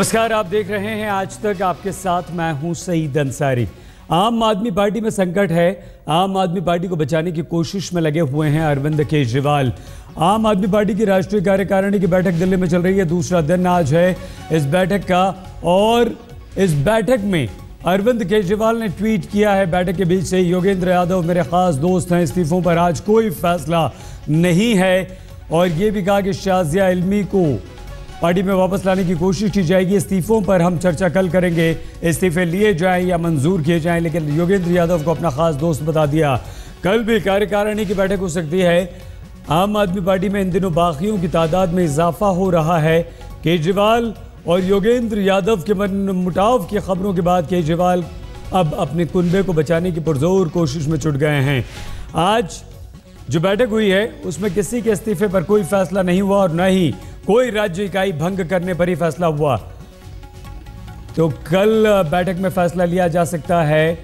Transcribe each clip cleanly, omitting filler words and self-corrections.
नमस्कार, आप देख रहे हैं आज तक। आपके साथ मैं हूं सईद अंसारी। आम आदमी पार्टी में संकट है। आम आदमी पार्टी को बचाने की कोशिश में लगे हुए हैं अरविंद केजरीवाल। आम आदमी पार्टी की राष्ट्रीय कार्यकारिणी की बैठक दिल्ली में चल रही है। दूसरा दिन आज है इस बैठक का और इस बैठक में अरविंद केजरीवाल ने ट्वीट किया है। बैठक के बीच से योगेंद्र यादव मेरे खास दोस्त हैं, इस्तीफों पर आज कोई फैसला नहीं है। और ये भी कहा कि शाजिया इल्मी को पार्टी में वापस लाने की कोशिश की जाएगी। इस्तीफों पर हम चर्चा कल करेंगे, इस्तीफे लिए जाएं या मंजूर किए जाएं। लेकिन योगेंद्र यादव को अपना खास दोस्त बता दिया। कल भी कार्यकारिणी की बैठक हो सकती है। आम आदमी पार्टी में इन दिनों बागियों की तादाद में इजाफा हो रहा है। केजरीवाल और योगेंद्र यादव के मनमुटाव की खबरों के बाद केजरीवाल अब अपने कुनबे को बचाने की पुरजोर कोशिश में जुट गए हैं। आज जो बैठक हुई है उसमें किसी के इस्तीफे पर कोई फैसला नहीं हुआ और न ही कोई राज्य इकाई भंग करने पर ही फैसला हुआ। तो कल बैठक में फैसला लिया जा सकता है।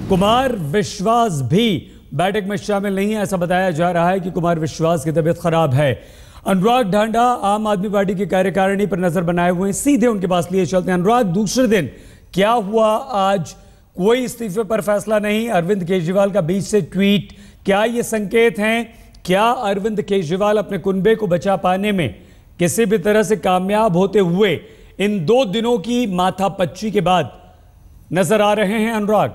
कुमार विश्वास भी बैठक में शामिल नहीं है। ऐसा बताया जा रहा है कि कुमार विश्वास की तबीयत खराब है। अनुराग ढांडा आम आदमी पार्टी की कार्यकारिणी पर नजर बनाए हुए हैं, सीधे उनके पास लिए चलते हैं। अनुराग, दूसरे दिन क्या हुआ आज? कोई इस्तीफे पर फैसला नहीं। अरविंद केजरीवाल का बीच से ट्वीट, क्या ये संकेत हैं? क्या अरविंद केजरीवाल अपने कुनबे को बचा पाने में किसी भी तरह से कामयाब होते हुए इन 2 दिनों की माथापच्ची के बाद नजर आ रहे हैं? अनुराग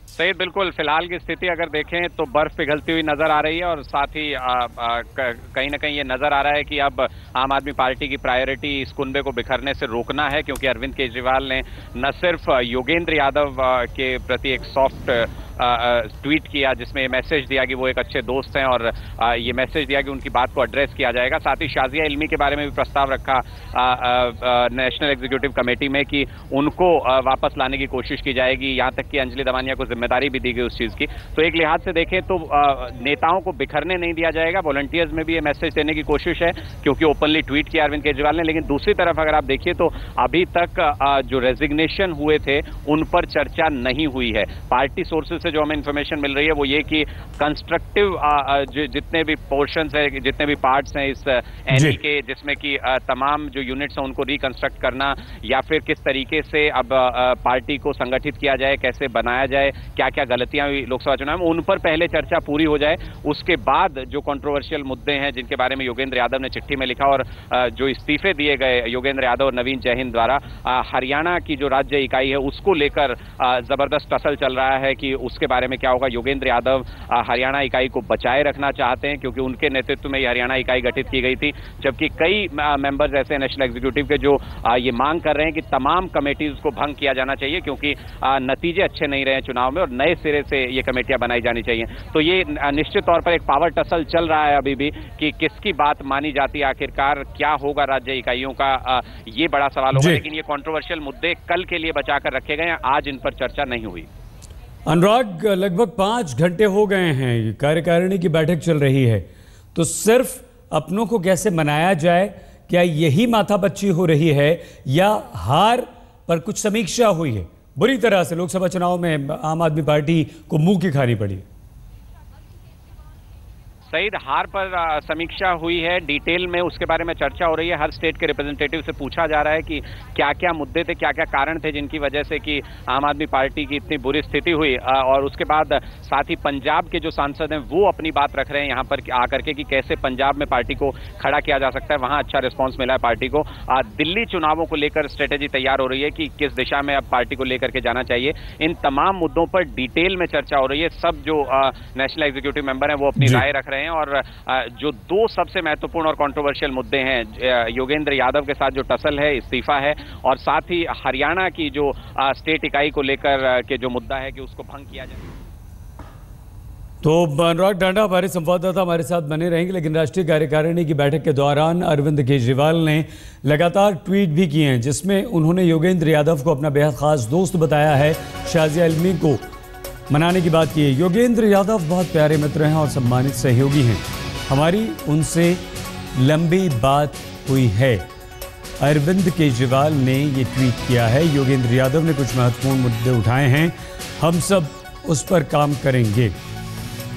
सही, बिल्कुल। फिलहाल की स्थिति अगर देखें तो बर्फ पिघलती हुई नजर आ रही है और साथ ही कहीं ना कहीं ये नजर आ रहा है कि अब आम आदमी पार्टी की प्रायोरिटी इस कुनबे को बिखरने से रोकना है, क्योंकि अरविंद केजरीवाल ने न सिर्फ योगेंद्र यादव के प्रति एक सॉफ्ट ट्वीट किया जिसमें मैसेज दिया कि वो एक अच्छे दोस्त हैं और ये मैसेज दिया कि उनकी बात को एड्रेस किया जाएगा। साथ ही शाजिया इल्मी के बारे में भी प्रस्ताव रखा नेशनल एग्जीक्यूटिव कमेटी में कि उनको वापस लाने की कोशिश की जाएगी। यहाँ तक कि अंजलि दमानिया को जिम्मेदारी भी दी गई उस चीज की। तो एक लिहाज से देखें तो नेताओं को बिखरने नहीं दिया जाएगा। वॉलंटियर्स में भी ये मैसेज देने की कोशिश है, क्योंकि ओपनली ट्वीट किया अरविंद केजरीवाल ने। लेकिन दूसरी तरफ अगर आप देखिए तो अभी तक जो रेजिग्नेशन हुए थे उन पर चर्चा नहीं हुई है। पार्टी सोर्सेज से जो हमें इंफॉर्मेशन मिल रही है वो ये कि कंस्ट्रक्टिव जितने भी पोर्शंस है, जितने भी पार्ट्स हैं इस एनई के, जिसमें कि तमाम जो यूनिट्स हैं उनको रिकंस्ट्रक्ट करना या फिर किस तरीके से अब पार्टी को संगठित किया जाए, कैसे बनाया जाए, क्या क्या गलतियां हुई लोकसभा चुनाव में, उन पर पहले चर्चा पूरी हो जाए। उसके बाद जो कंट्रोवर्शियल मुद्दे हैं जिनके बारे में योगेंद्र यादव ने चिट्ठी में लिखा और जो इस्तीफे दिए गए योगेंद्र यादव और नवीन जयहिंद द्वारा, हरियाणा की जो राज्य इकाई है उसको लेकर जबरदस्त टसल चल रहा है कि उसके बारे में क्या होगा। योगेंद्र यादव हरियाणा इकाई को बचाए रखना चाहते हैं क्योंकि उनके नेतृत्व में ये हरियाणा इकाई गठित की गई थी, जबकि कई मेंबर्स ऐसे नेशनल एग्जीक्यूटिव के जो ये मांग कर रहे हैं कि तमाम कमेटीज को भंग किया जाना चाहिए, क्योंकि नतीजे अच्छे नहीं रहे चुनाव में और नए सिरे से ये कमेटियां बनाई जानी चाहिए। तो ये निश्चित तौर पर एक पावर टसल चल रहा है अभी भी कि किसकी बात मानी जाती है, आखिरकार क्या होगा राज्य इकाइयों का, ये बड़ा सवाल होगा। लेकिन ये कंट्रोवर्शियल मुद्दे कल के लिए बचाकर रखे गए हैं, आज इन पर चर्चा नहीं हुई। अनुराग, लगभग 5 घंटे हो गए हैं कार्यकारिणी की बैठक चल रही है, तो सिर्फ अपनों को कैसे मनाया जाए? क्या यही माथापच्ची हो रही है या हार पर कुछ समीक्षा हुई है? बुरी तरह से लोकसभा चुनाव में आम आदमी पार्टी को मुंह की खानी पड़ी। सईद, हार पर समीक्षा हुई है, डिटेल में उसके बारे में चर्चा हो रही है। हर स्टेट के रिप्रेजेंटेटिव से पूछा जा रहा है कि क्या क्या मुद्दे थे, क्या क्या कारण थे जिनकी वजह से कि आम आदमी पार्टी की इतनी बुरी स्थिति हुई। और उसके बाद साथ ही पंजाब के जो सांसद हैं वो अपनी बात रख रहे हैं यहाँ पर आकर के कि कैसे पंजाब में पार्टी को खड़ा किया जा सकता है। वहाँ अच्छा रिस्पॉन्स मिला है पार्टी को। दिल्ली चुनावों को लेकर स्ट्रेटेजी तैयार हो रही है कि किस दिशा में अब पार्टी को लेकर के जाना चाहिए। इन तमाम मुद्दों पर डिटेल में चर्चा हो रही है। सब जो नेशनल एग्जीक्यूटिव मेंबर हैं वो अपनी राय रख रहे हैं और जो 2 सबसे महत्वपूर्ण और कंट्रोवर्शियल मुद्दे हैं, योगेंद्र यादव के साथ जो टसल है, इस्तीफा है, और साथ ही हरियाणा की जो स्टेट इकाई को लेकर के जो मुद्दा है कि उसको भंग किया जाए। तो अनुराग ढांडा हमारे संवाददाता हमारे साथ बने रहेंगे। लेकिन राष्ट्रीय कार्यकारिणी की बैठक के दौरान अरविंद केजरीवाल ने लगातार ट्वीट भी किए हैं जिसमें उन्होंने योगेंद्र यादव को अपना बेहद खास दोस्त बताया है। शाजिया इल्मी को मनाने की बात की है। योगेंद्र यादव बहुत प्यारे मित्र हैं और सम्मानित सहयोगी हैं। हमारी उनसे लंबी बात हुई है। अरविंद केजरीवाल ने ये ट्वीट किया है। योगेंद्र यादव ने कुछ महत्वपूर्ण मुद्दे उठाए हैं, हम सब उस पर काम करेंगे।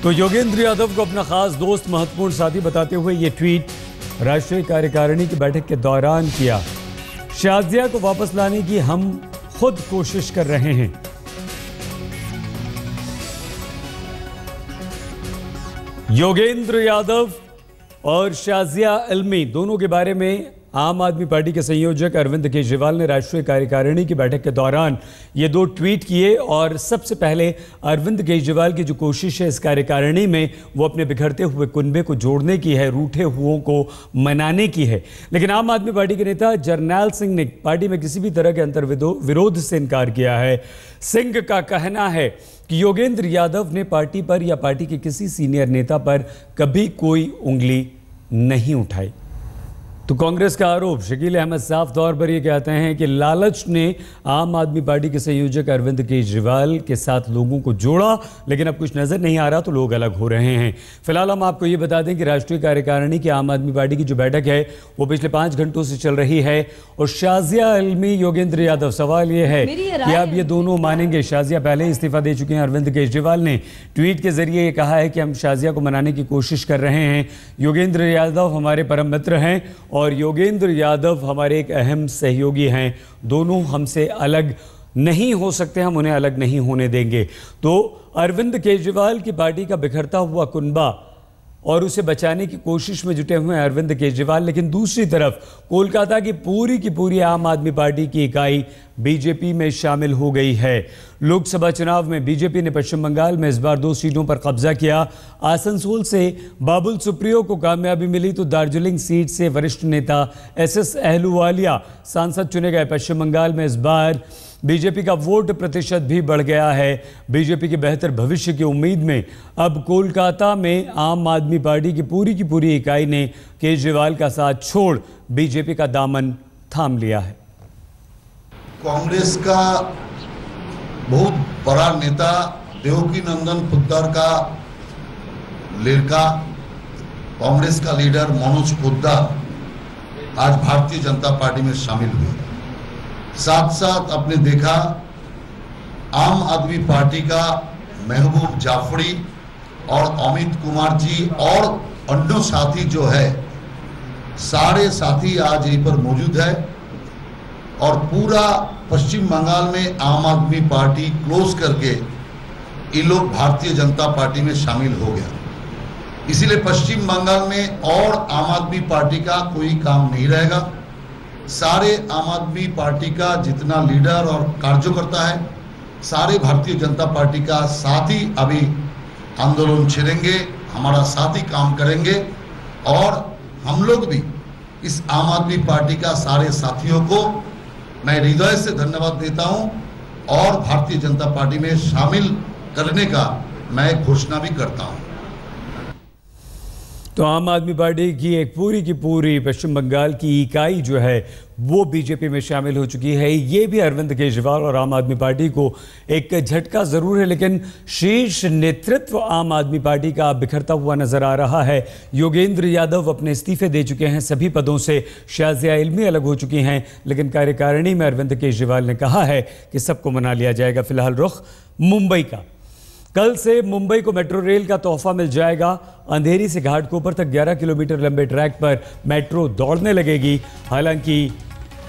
तो योगेंद्र यादव को अपना खास दोस्त, महत्वपूर्ण साथी बताते हुए ये ट्वीट राष्ट्रीय कार्यकारिणी की बैठक के दौरान किया। शाजिया को वापस लाने की हम खुद कोशिश कर रहे हैं। योगेंद्र यादव और शाजिया इल्मी दोनों के बारे में आम आदमी पार्टी के संयोजक अरविंद केजरीवाल ने राष्ट्रीय कार्यकारिणी की बैठक के दौरान ये दो ट्वीट किए। और सबसे पहले अरविंद केजरीवाल की जो कोशिश है इस कार्यकारिणी में वो अपने बिखरते हुए कुनबे को जोड़ने की है, रूठे हुओं को मनाने की है। लेकिन आम आदमी पार्टी के नेता जरनैल सिंह ने पार्टी में किसी भी तरह के अंतर्विरोध से इनकार किया है। सिंह का कहना है कि योगेंद्र यादव ने पार्टी पर या पार्टी के किसी सीनियर नेता पर कभी कोई उंगली नहीं उठाई। तो कांग्रेस का आरोप, शकील अहमद साफ तौर पर यह कहते हैं कि लालच ने आम आदमी पार्टी के संयोजक अरविंद केजरीवाल के साथ लोगों को जोड़ा, लेकिन अब कुछ नजर नहीं आ रहा तो लोग अलग हो रहे हैं। फिलहाल हम आपको ये बता दें कि राष्ट्रीय कार्यकारिणी की आम आदमी पार्टी की जो बैठक है वो पिछले 5 घंटों से चल रही है। और शाजिया इल्मी, योगेंद्र यादव, सवाल ये है कि अब ये दोनों मानेंगे। शाजिया पहले इस्तीफा दे चुके हैं। अरविंद केजरीवाल ने ट्वीट के जरिए कहा है कि हम शाजिया को मनाने की कोशिश कर रहे हैं। योगेंद्र यादव हमारे परम मित्र हैं और योगेंद्र यादव हमारे एक अहम सहयोगी हैं। दोनों हमसे अलग नहीं हो सकते, हम उन्हें अलग नहीं होने देंगे। तो अरविंद केजरीवाल की पार्टी का बिखरता हुआ कुनबा और उसे बचाने की कोशिश में जुटे हुए हैं अरविंद केजरीवाल। लेकिन दूसरी तरफ कोलकाता की पूरी आम आदमी पार्टी की इकाई बीजेपी में शामिल हो गई है। लोकसभा चुनाव में बीजेपी ने पश्चिम बंगाल में इस बार 2 सीटों पर कब्जा किया। आसनसोल से बाबुल सुप्रियो को कामयाबी मिली तो दार्जिलिंग सीट से वरिष्ठ नेता SS अहलूवालिया सांसद चुने गए। पश्चिम बंगाल में इस बार बीजेपी का वोट प्रतिशत भी बढ़ गया है। बीजेपी के बेहतर भविष्य की उम्मीद में अब कोलकाता में आम आदमी पार्टी की पूरी इकाई ने केजरीवाल का साथ छोड़ बीजेपी का दामन थाम लिया है। कांग्रेस का बहुत बड़ा नेता देवकी नंदन पोद्दार का लड़का, कांग्रेस का लीडर मनोज पोद्दार आज भारतीय जनता पार्टी में शामिल हुए। साथ साथ आपने देखा आम आदमी पार्टी का महबूब जाफरी और अमित कुमार जी और अन्य साथी जो है, सारे साथी आज यहीं पर मौजूद है। और पूरा पश्चिम बंगाल में आम आदमी पार्टी क्लोज करके ये लोग भारतीय जनता पार्टी में शामिल हो गया। इसीलिए पश्चिम बंगाल में और आम आदमी पार्टी का कोई काम नहीं रहेगा। सारे आम आदमी पार्टी का जितना लीडर और कार्यकर्ता है, सारे भारतीय जनता पार्टी का साथ ही अभी आंदोलन छेड़ेंगे, हमारा साथ ही काम करेंगे। और हम लोग भी इस आम आदमी पार्टी का सारे साथियों को मैं हृदय से धन्यवाद देता हूं और भारतीय जनता पार्टी में शामिल करने का मैं घोषणा भी करता हूं। तो आम आदमी पार्टी की एक पूरी पश्चिम बंगाल की इकाई जो है वो बीजेपी में शामिल हो चुकी है। ये भी अरविंद केजरीवाल और आम आदमी पार्टी को एक झटका जरूर है, लेकिन शीर्ष नेतृत्व आम आदमी पार्टी का बिखरता हुआ नजर आ रहा है। योगेंद्र यादव अपने इस्तीफे दे चुके हैं सभी पदों से। शाजिया इल्मी अलग हो चुकी हैं, लेकिन कार्यकारिणी में अरविंद केजरीवाल ने कहा है कि सबको मना लिया जाएगा। फिलहाल रुख मुंबई का। कल से मुंबई को मेट्रो रेल का तोहफा मिल जाएगा। अंधेरी से घाटकोपर तक 11 किलोमीटर लंबे ट्रैक पर मेट्रो दौड़ने लगेगी। हालांकि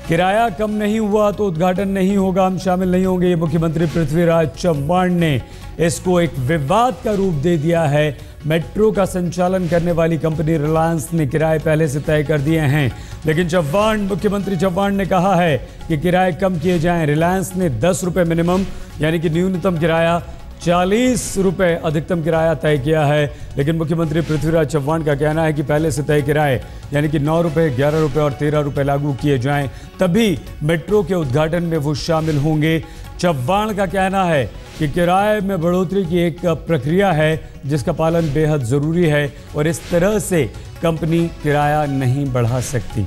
किराया कम नहीं हुआ तो उद्घाटन नहीं होगा, हम शामिल नहीं होंगे। ये मुख्यमंत्री पृथ्वीराज चव्हाण ने इसको एक विवाद का रूप दे दिया है। मेट्रो का संचालन करने वाली कंपनी रिलायंस ने किराए पहले से तय कर दिए हैं, लेकिन मुख्यमंत्री चव्हाण ने कहा है कि किराए कम किए जाएं। रिलायंस ने 10 रुपये मिनिमम यानी कि न्यूनतम किराया, 40 रुपये अधिकतम किराया तय किया है। लेकिन मुख्यमंत्री पृथ्वीराज चव्हाण का कहना है कि पहले से तय किराए यानी कि 9 रुपये, 11 रुपये और 13 रुपये लागू किए जाएं, तभी मेट्रो के उद्घाटन में वो शामिल होंगे। चव्हाण का कहना है कि किराए में बढ़ोतरी की एक प्रक्रिया है जिसका पालन बेहद ज़रूरी है और इस तरह से कंपनी किराया नहीं बढ़ा सकती।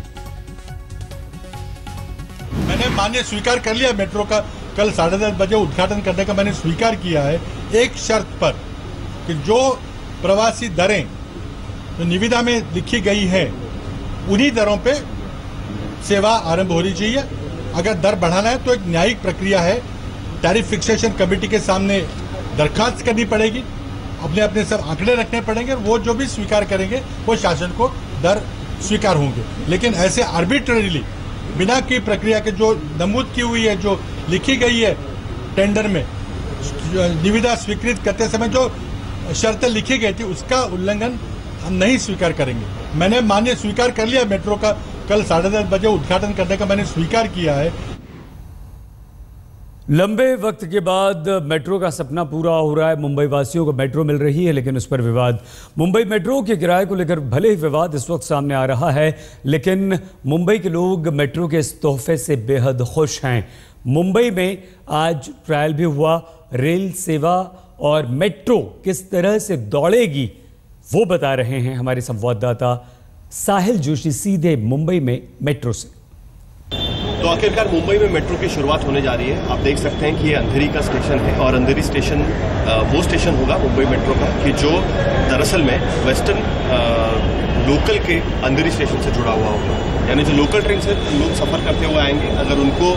मैंने मान्य स्वीकार कर लिया मेट्रो का कल 10:30 बजे उद्घाटन करने का मैंने स्वीकार किया है, एक शर्त पर कि जो प्रवासी दरें जो निविदा में लिखी गई है उन्हीं दरों पे सेवा आरंभ होनी चाहिए। अगर दर बढ़ाना है तो एक न्यायिक प्रक्रिया है, टैरिफ फिक्सेशन कमेटी के सामने दरखास्त करनी पड़ेगी, अपने अपने सब आंकड़े रखने पड़ेंगे और वो जो भी स्वीकार करेंगे वो शासन को दर स्वीकार होंगे। लेकिन ऐसे आर्बिट्ररीली बिना की प्रक्रिया के जो नमूद की हुई है, जो लिखी गई है टेंडर में, निविदा स्वीकृत करते समय जो शर्तें लिखी गई थी, उसका उल्लंघन हम नहीं स्वीकार करेंगे। मैंने मान्य स्वीकार कर लिया, मेट्रो का कल 10:30 बजे उद्घाटन करने का मैंने स्वीकार किया है। लंबे वक्त के बाद मेट्रो का सपना पूरा हो रहा है। मुंबई वासियों को मेट्रो मिल रही है, लेकिन उस पर विवाद। मुंबई मेट्रो के किराए को लेकर भले ही विवाद इस वक्त सामने आ रहा है, लेकिन मुंबई के लोग मेट्रो के इस तोहफे से बेहद खुश हैं। मुंबई में आज ट्रायल भी हुआ। रेल सेवा और मेट्रो किस तरह से दौड़ेगी वो बता रहे हैं हमारे संवाददाता साहिल जोशी सीधे मुंबई में मेट्रो से। तो आखिरकार मुंबई में मेट्रो की शुरुआत होने जा रही है। आप देख सकते हैं कि ये अंधेरी का स्टेशन है और अंधेरी स्टेशन वो स्टेशन होगा मुंबई मेट्रो का कि जो दरअसल में वेस्टर्न लोकल के अंधेरी स्टेशन से जुड़ा हुआ होगा। यानी जो लोकल ट्रेन से लोग सफर करते हुए आएंगे, अगर उनको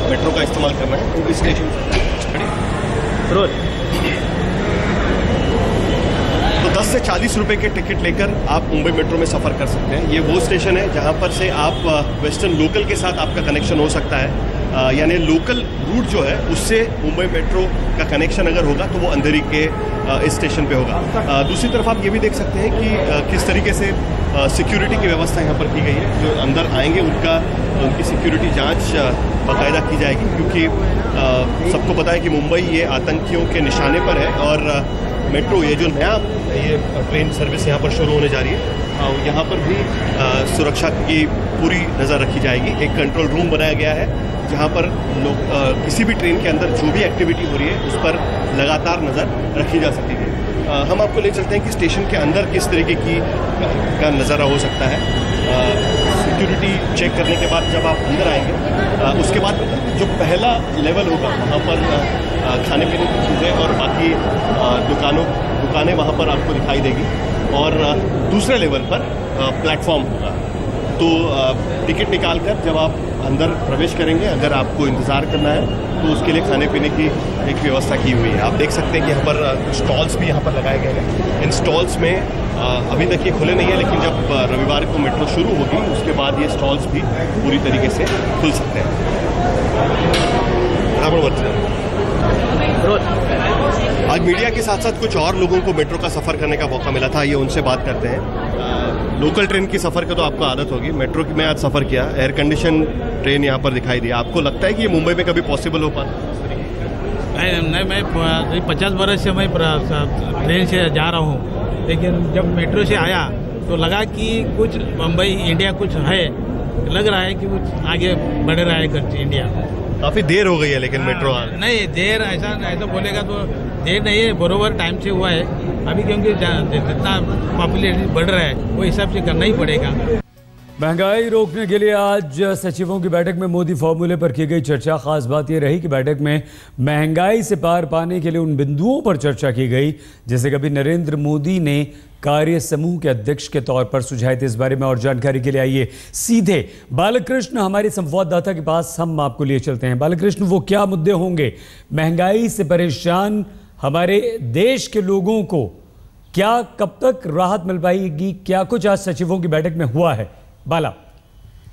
मेट्रो का इस्तेमाल करना है तो इस स्टेशन तो 10 से 40 रुपए के टिकट लेकर आप मुंबई मेट्रो में सफर कर सकते हैं। ये वो स्टेशन है जहां पर से आप वेस्टर्न लोकल के साथ आपका कनेक्शन हो सकता है। यानी लोकल रूट जो है उससे मुंबई मेट्रो का कनेक्शन अगर होगा तो वो अंधेरी के इस स्टेशन पे होगा। दूसरी तरफ आप ये भी देख सकते हैं कि किस तरीके से सिक्योरिटी की व्यवस्था यहाँ पर की गई है। जो अंदर आएंगे उनकी सिक्योरिटी जांच बाकायदा की जाएगी, क्योंकि सबको पता है कि मुंबई ये आतंकियों के निशाने पर है और मेट्रो ये जो नया ये ट्रेन सर्विस यहाँ पर शुरू होने जा रही है, यहाँ पर भी सुरक्षा की पूरी नज़र रखी जाएगी। एक कंट्रोल रूम बनाया गया है जहाँ पर लोग किसी भी ट्रेन के अंदर जो भी एक्टिविटी हो रही है उस पर लगातार नज़र रखी जा सकेगी। हम आपको ले चलते हैं कि स्टेशन के अंदर किस तरीके का नज़ारा हो सकता है। सिक्योरिटी चेक करने के बाद जब आप अंदर आएंगे, उसके बाद जो पहला लेवल होगा वहाँ पर खाने पीने की चीज़ें और बाकी दुकानें वहाँ पर आपको दिखाई देगी और दूसरे लेवल पर प्लेटफॉर्म होगा। तो टिकट निकालकर जब आप अंदर प्रवेश करेंगे, अगर आपको इंतज़ार करना है तो उसके लिए खाने पीने की एक व्यवस्था की हुई है। आप देख सकते हैं कि यहाँ पर स्टॉल्स भी यहाँ पर लगाए गए हैं। इन स्टॉल्स में अभी तक ये खुले नहीं है, लेकिन जब रविवार को मेट्रो शुरू होगी उसके बाद ये स्टॉल्स भी पूरी तरीके से खुल सकते हैं। आज मीडिया के साथ साथ कुछ और लोगों को मेट्रो का सफ़र करने का मौका मिला था, ये उनसे बात करते हैं। लोकल ट्रेन की सफ़र का तो आपको आदत होगी, मेट्रो की मैं आज सफ़र किया, एयर कंडीशन ट्रेन यहाँ पर दिखाई दी। आपको लगता है कि ये मुंबई में कभी पॉसिबल हो पाता? नहीं, मैं 50 बरस से मैं ट्रेन से जा रहा हूँ, लेकिन जब मेट्रो से आया तो लगा कि कुछ मुंबई इंडिया कुछ है, लग रहा है कि कुछ आगे बढ़ रहा है कर इंडिया। काफ़ी देर हो गई है लेकिन मेट्रो नहीं, देर ऐसा बोलेगा तो देर नहीं है, बरोबर टाइम से हुआ है अभी, क्योंकि जितना पॉपुलेशन बढ़ रहा है वो हिसाब से करना ही पड़ेगा। महंगाई रोकने के लिए आज सचिवों की बैठक में मोदी फॉर्मूले पर की गई चर्चा। खास बात यह रही कि बैठक में महंगाई से पार पाने के लिए उन बिंदुओं पर चर्चा की गई जिसे कभी नरेंद्र मोदी ने कार्य समूह के अध्यक्ष के तौर पर सुझाए थे। इस बारे में और जानकारी के लिए आइए सीधे बालकृष्ण हमारे संवाददाता के पास हम आपको लिए चलते हैं। बालकृष्ण, वो क्या मुद्दे होंगे? महंगाई से परेशान हमारे देश के लोगों को क्या कब तक राहत मिल पाएगी? क्या कुछ आज सचिवों की बैठक में हुआ है? बाला,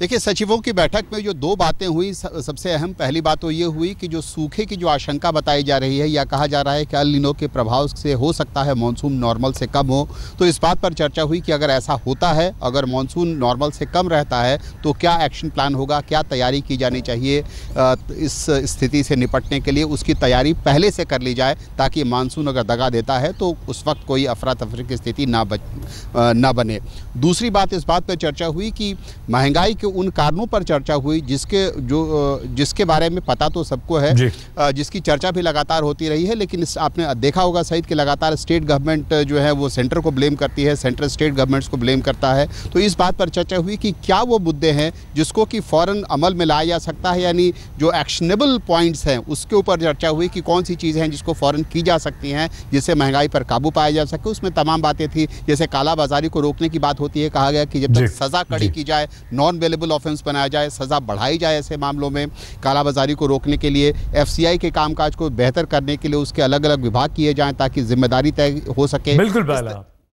देखिए, सचिवों की बैठक में जो दो बातें हुई, सबसे अहम पहली बात तो ये हुई कि जो सूखे की जो आशंका बताई जा रही है या कहा जा रहा है कि एल नीनो के प्रभाव से हो सकता है मानसून नॉर्मल से कम हो, तो इस बात पर चर्चा हुई कि अगर ऐसा होता है, अगर मानसून नॉर्मल से कम रहता है तो क्या एक्शन प्लान होगा, क्या तैयारी की जानी चाहिए इस स्थिति से निपटने के लिए। उसकी तैयारी पहले से कर ली जाए ताकि मानसून अगर दगा देता है तो उस वक्त कोई अफरा तफरी की स्थिति ना बने। दूसरी बात इस बात पर चर्चा हुई कि महंगाई के उन कारणों पर चर्चा हुई जिसके बारे में पता तो सबको है, जिसकी चर्चा भी लगातार होती रही है, लेकिन आपने देखा होगा सहित कि लगातार स्टेट गवर्नमेंट जो है वो सेंटर को ब्लेम करती है, सेंटर स्टेट गवर्नमेंट्स को ब्लेम करता है। तो इस बात पर चर्चा हुई कि क्या वो मुद्दे हैं जिसको कि फौरन अमल में लाया जा सकता है, यानी जो एक्शनेबल पॉइंट्स हैं उसके ऊपर चर्चा हुई कि कौन सी चीज़ें हैं जिसको फौरन की जा सकती हैं जिससे महंगाई पर काबू पाया जा सके। उसमें तमाम बातें थी, जैसे कालाबाजारी को रोकने की बात होती है, कहा गया कि जब तक सज़ा कड़ी की जाए, नॉन अवेलेबल ऑफेंस बनाया जाए, सज़ा बढ़ाई जाए ऐसे मामलों में। कालाबाजारी को रोकने के लिए एफसीआई के कामकाज को बेहतर करने के लिए उसके अलग अलग विभाग किए जाएं ताकि जिम्मेदारी तय हो सके। बिल्कुल बाला।